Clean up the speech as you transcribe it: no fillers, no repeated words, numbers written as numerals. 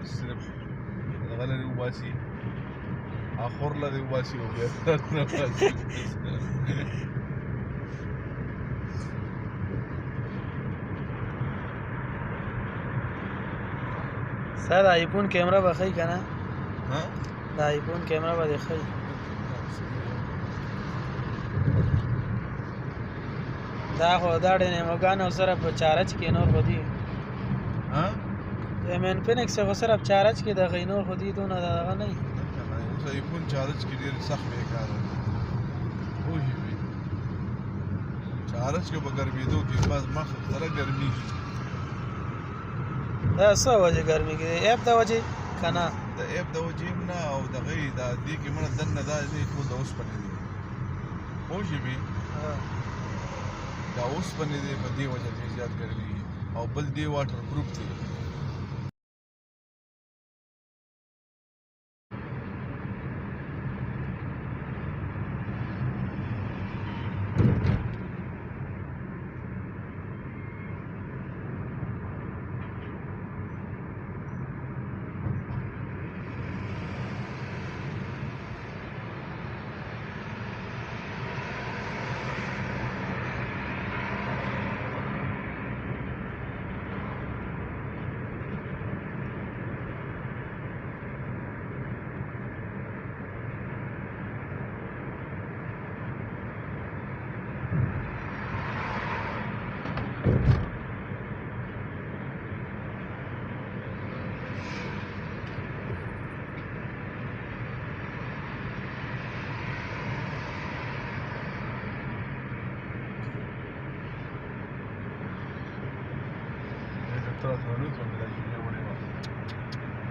صرف دغه لري وباسي اخر لري وباسي او بیا نه باسي ستا د آیفون کیمره به ښه که نه ها د آیفون کیمره به دې ښه دا خو دا ډیناموګانو سره په چارج کې نور خو دي ها ایم ان فینکس خو صرف چارج کې دغه نور خو دي دونه دغه نه وي اوس آیفون چارج کې ډېر سخت بیکار دی پوهېږې چارج کې په ګرمېدو کې بس مخ سره ګرمېږي دا څه وجې ګرمي کې ایپ د وجې که نه د ایپ د وجې هم نه او دغه یې دا دې کې مړه دننه دا دی خو د اوسپنې دی پوهېږې دا اوسپنې دی په دې وجه کې زیات ګرمېږي او بل دی واټر پروف دی